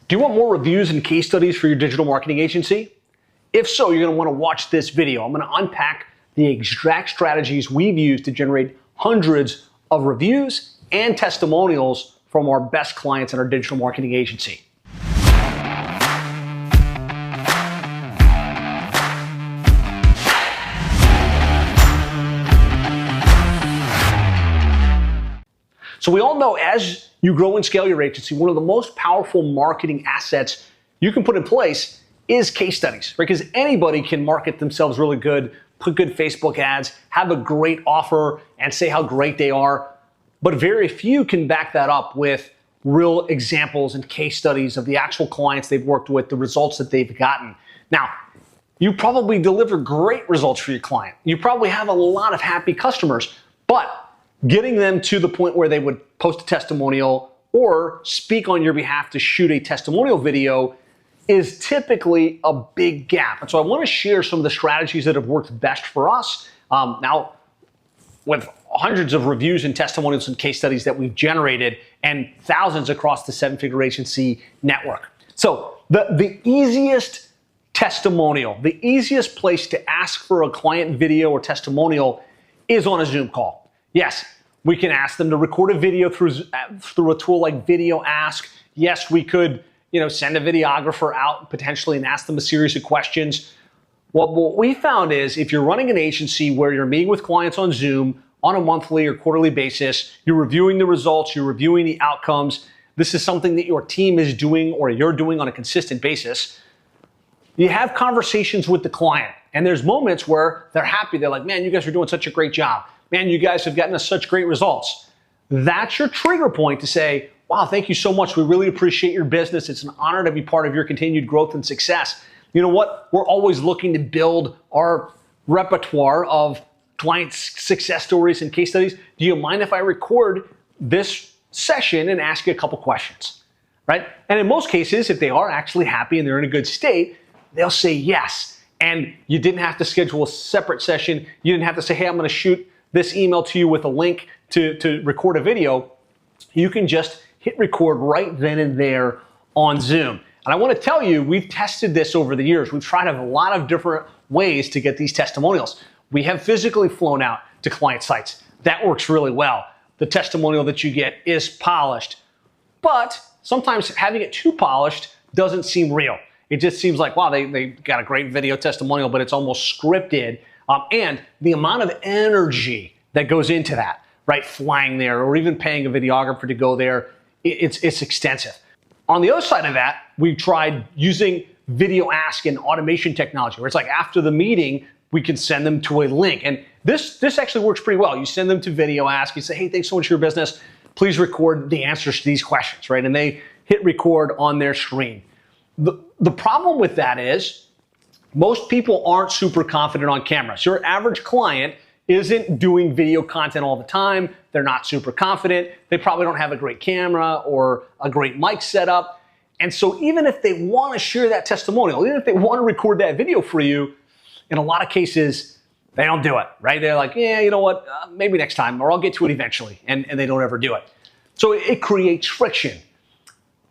Do you want more reviews and case studies for your digital marketing agency? If so, you're going to want to watch this video. I'm going to unpack the exact strategies we've used to generate hundreds of reviews and testimonials from our best clients in our digital marketing agency. So we all know as you grow and scale your agency, one of the most powerful marketing assets you can put in place is case studies, right? Because anybody can market themselves really good, put good Facebook ads, have a great offer, and say how great they are. But very few can back that up with real examples and case studies of the actual clients they've worked with, the results that they've gotten. Now, you probably deliver great results for your client. You probably have a lot of happy customers, but getting them to the point where they would post a testimonial or speak on your behalf to shoot a testimonial video is typically a big gap. And so I want to share some of the strategies that have worked best for us. Now, with hundreds of reviews and testimonials and case studies that we've generated and thousands across the seven-figure agency network. So the easiest testimonial, the easiest place to ask for a client video or testimonial is on a Zoom call. Yes, we can ask them to record a video through a tool like Video Ask. Yes, we could, send a videographer out potentially and ask them a series of questions. What we found is if you're running an agency where you're meeting with clients on Zoom on a monthly or quarterly basis, you're reviewing the results, you're reviewing the outcomes, this is something that your team is doing or you're doing on a consistent basis, you have conversations with the client. And there's moments where they're happy. They're like, man, you guys are doing such a great job. Man, you guys have gotten us such great results. That's your trigger point to say, wow, thank you so much. We really appreciate your business. It's an honor to be part of your continued growth and success. You know what? We're always looking to build our repertoire of client success stories and case studies. Do you mind if I record this session and ask you a couple questions, right? And in most cases, if they are actually happy and they're in a good state, they'll say yes. And you didn't have to schedule a separate session. You didn't have to say, hey, I'm going to shoot this email to you with a link to record a video. You can just hit record right then and there on Zoom. And I want to tell you, we've tested this over the years. We've tried a lot of different ways to get these testimonials. We have physically flown out to client sites. That works really well. The testimonial that you get is polished, but sometimes having it too polished doesn't seem real. It just seems like, wow, they got a great video testimonial, but it's almost scripted. And the amount of energy that goes into that, right? Flying there or even paying a videographer to go there, it's extensive. On the other side of that, we tried using Video Ask and automation technology, where it's like after the meeting, we can send them to a link. And this actually works pretty well. You send them to Video Ask, you say, hey, thanks so much for your business. Please record the answers to these questions, right? And they hit record on their screen. The problem with that is most people aren't super confident on camera. So your average client isn't doing video content all the time. They're not super confident. They probably don't have a great camera or a great mic setup. And so even if they want to share that testimonial, even if they want to record that video for you, in a lot of cases, they don't do it, right? They're like, yeah, you know what, maybe next time, or I'll get to it eventually, and they don't ever do it. So it creates friction.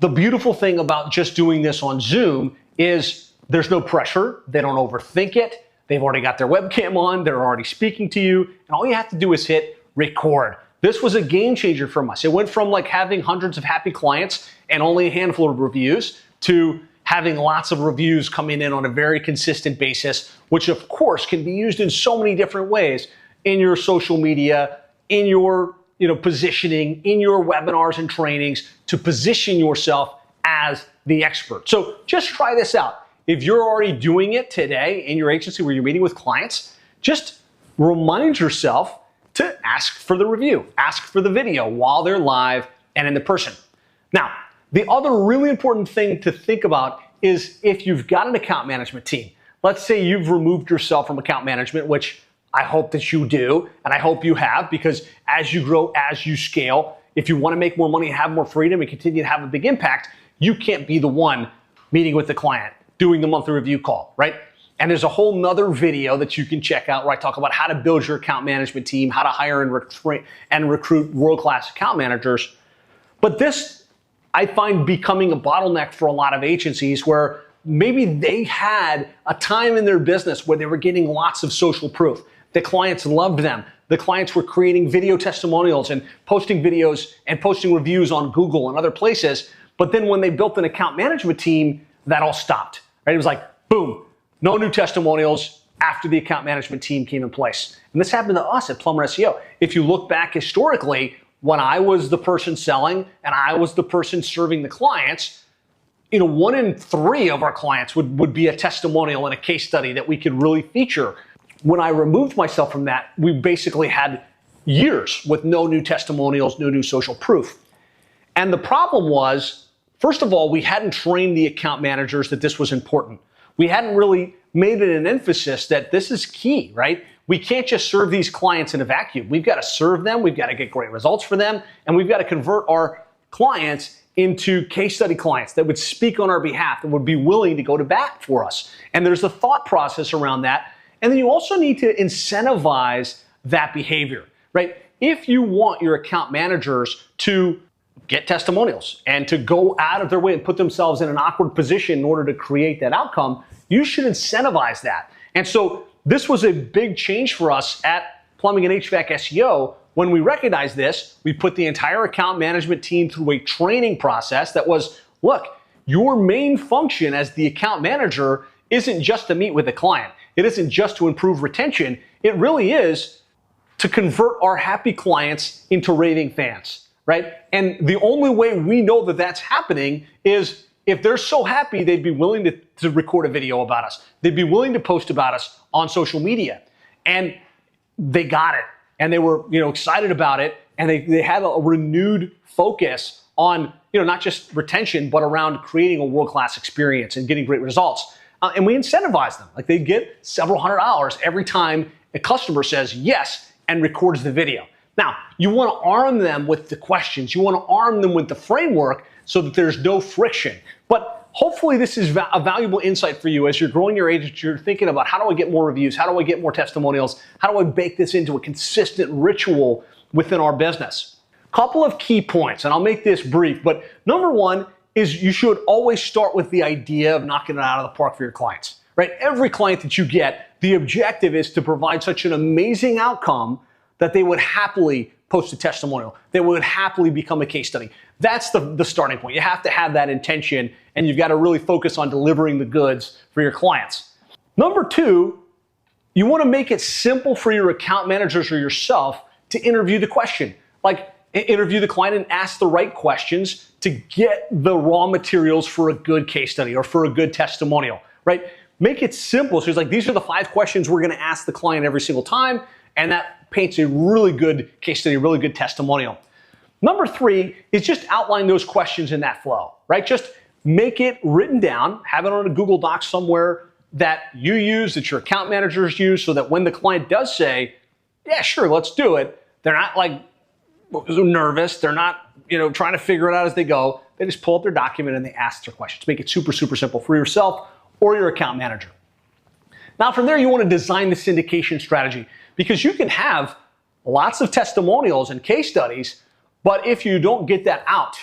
The beautiful thing about just doing this on Zoom is there's no pressure. They don't overthink it. They've already got their webcam on. They're already speaking to you. And all you have to do is hit record. This was a game changer for us. It went from like having hundreds of happy clients and only a handful of reviews to having lots of reviews coming in on a very consistent basis, which of course can be used in so many different ways in your social media, in your positioning, in your webinars and trainings to position yourself as the expert. So just try this out. If you're already doing it today in your agency where you're meeting with clients, just remind yourself to ask for the review, ask for the video while they're live and in the person. Now, the other really important thing to think about is if you've got an account management team. Let's say you've removed yourself from account management, which I hope that you do, and I hope you have, because as you grow, as you scale, if you want to make more money, have more freedom, and continue to have a big impact, you can't be the one meeting with the client, doing the monthly review call, right? And there's a whole nother video that you can check out where I talk about how to build your account management team, how to hire and recruit world-class account managers. But this I find becoming a bottleneck for a lot of agencies where maybe they had a time in their business where they were getting lots of social proof. The clients loved them. The clients were creating video testimonials and posting videos and posting reviews on Google and other places. But then when they built an account management team, that all stopped. Right? It was like, boom, no new testimonials after the account management team came in place. And this happened to us at Plumber SEO. If you look back historically, when I was the person selling and I was the person serving the clients, 1 in 3 of our clients would be a testimonial and a case study that we could really feature. When I removed myself from that, we basically had years with no new testimonials, no new social proof. And the problem was, first of all, we hadn't trained the account managers that this was important. We hadn't really made it an emphasis that this is key, right? We can't just serve these clients in a vacuum. We've got to serve them, we've got to get great results for them, and we've got to convert our clients into case study clients that would speak on our behalf and would be willing to go to bat for us. And there's a thought process around that. And then you also need to incentivize that behavior, right? If you want your account managers to get testimonials and to go out of their way and put themselves in an awkward position in order to create that outcome, you should incentivize that. And so this was a big change for us at Plumbing and HVAC SEO. When we recognized this, we put the entire account management team through a training process that was, look, your main function as the account manager isn't just to meet with the client. It isn't just to improve retention. It really is to convert our happy clients into raving fans, right? And the only way we know that that's happening is if they're so happy, they'd be willing to record a video about us. They'd be willing to post about us on social media. And they got it. And they were, excited about it. And they had a renewed focus on, not just retention, but around creating a world-class experience and getting great results. And we incentivize them. Like they get several $100 every time a customer says yes and records the video. Now, you want to arm them with the questions. You want to arm them with the framework so that there's no friction. But hopefully this is a valuable insight for you as you're growing your agency. You're thinking about, how do I get more reviews? How do I get more testimonials? How do I bake this into a consistent ritual within our business? Couple of key points, and I'll make this brief, but number one is you should always start with the idea of knocking it out of the park for your clients, right? Every client that you get, the objective is to provide such an amazing outcome that they would happily post a testimonial. They would happily become a case study. That's the starting point. You have to have that intention, and you've got to really focus on delivering the goods for your clients. Number two, you want to make it simple for your account managers or yourself to interview the question. Like, interview the client and ask the right questions to get the raw materials for a good case study or for a good testimonial, right? Make it simple. So it's like, these are the 5 questions we're going to ask the client every single time, and that paints a really good case study, a really good testimonial. Number 3 is just outline those questions in that flow, right? Just make it written down, have it on a Google Doc somewhere that you use, that your account managers use, so that when the client does say, yeah, sure, let's do it, they're not like nervous. They're not, trying to figure it out as they go. They just pull up their document and they ask their questions. Make it super, super simple for yourself or your account manager. Now, from there, you want to design the syndication strategy, because you can have lots of testimonials and case studies, but if you don't get that out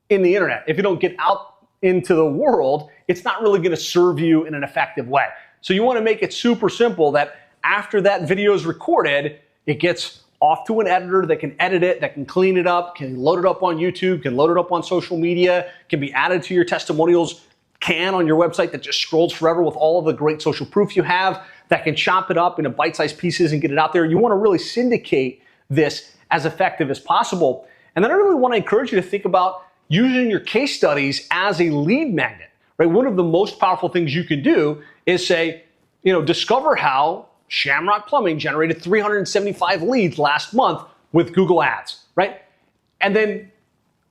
in the internet, if you don't get out into the world, it's not really going to serve you in an effective way. So you want to make it super simple that after that video is recorded, it gets off to an editor that can edit it, that can clean it up, can load it up on YouTube, can load it up on social media, can be added to your testimonials can on your website that just scrolls forever with all of the great social proof you have, that can chop it up into bite-sized pieces and get it out there. You want to really syndicate this as effective as possible. And then I really want to encourage you to think about using your case studies as a lead magnet, right? One of the most powerful things you can do is say, discover how Shamrock Plumbing generated 375 leads last month with Google Ads, right? And then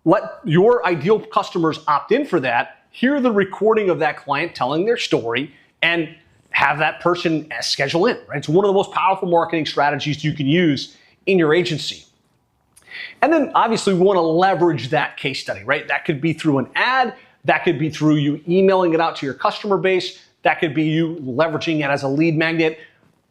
let your ideal customers opt in for that, hear the recording of that client telling their story, and have that person schedule in, right? It's one of the most powerful marketing strategies you can use in your agency. And then obviously we want to leverage that case study, right? That could be through an ad, that could be through you emailing it out to your customer base, that could be you leveraging it as a lead magnet,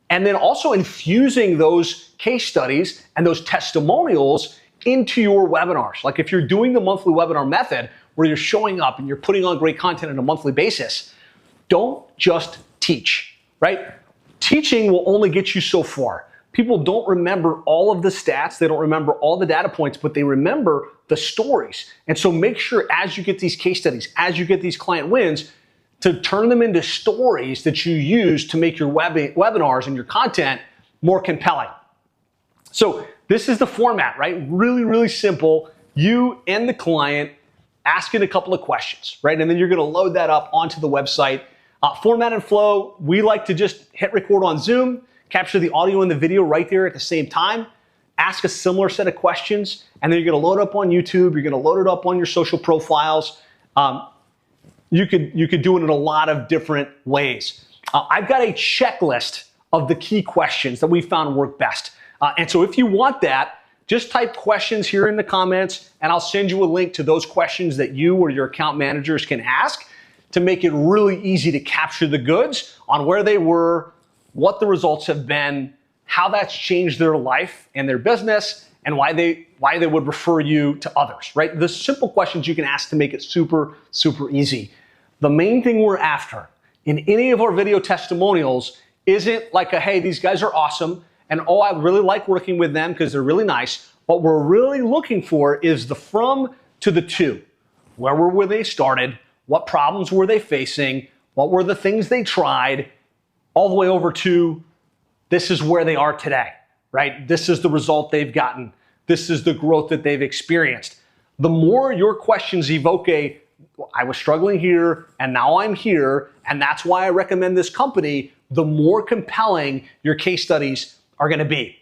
and then also infusing those case studies and those testimonials into your webinars. Like if you're doing the monthly webinar method, where you're showing up and you're putting on great content on a monthly basis, don't just teach, right? Teaching will only get you so far. People don't remember all of the stats, they don't remember all the data points, but they remember the stories. And so make sure as you get these case studies, as you get these client wins, to turn them into stories that you use to make your webinars and your content more compelling. So this is the format, right? Really, really simple. You and the client asking a couple of questions, right? And then you're gonna load that up onto the website. Format and flow, we like to just hit record on Zoom, capture the audio and the video right there at the same time, ask a similar set of questions, and then you're gonna load it up on YouTube, you're gonna load it up on your social profiles. You could do it in a lot of different ways. I've got a checklist of the key questions that we found work best. And so if you want that, just type questions here in the comments and I'll send you a link to those questions that you or your account managers can ask to make it really easy to capture the goods on where they were, what the results have been, how that's changed their life and their business, and why they would refer you to others, right? The simple questions you can ask to make it super, super easy. The main thing we're after in any of our video testimonials isn't like a, hey, these guys are awesome, and oh, I really like working with them because they're really nice. What we're really looking for is the from to the to. Where were they started? What problems were they facing? What were the things they tried? All the way over to this is where they are today, right? This is the result they've gotten. This is the growth that they've experienced. The more your questions evoke I was struggling here and now I'm here and that's why I recommend this company, the more compelling your case studies are gonna be.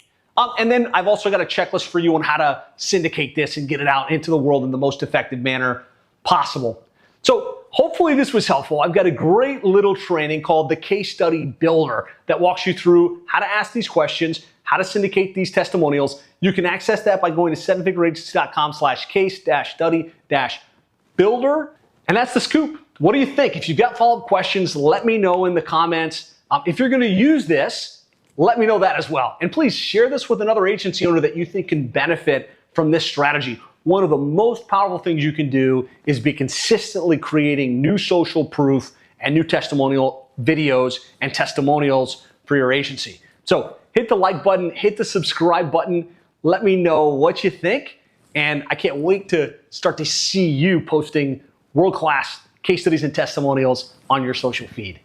And then I've also got a checklist for you on how to syndicate this and get it out into the world in the most effective manner possible. So hopefully this was helpful. I've got a great little training called the Case Study Builder that walks you through how to ask these questions, how to syndicate these testimonials. You can access that by going to sevenfigureagency.com/case-study-builder. And that's the scoop. What do you think? If you've got follow-up questions, let me know in the comments. If you're gonna use this, let me know that as well. And please share this with another agency owner that you think can benefit from this strategy. One of the most powerful things you can do is be consistently creating new social proof and new testimonial videos and testimonials for your agency. So hit the like button, hit the subscribe button, let me know what you think, and I can't wait to start to see you posting world-class case studies and testimonials on your social feed.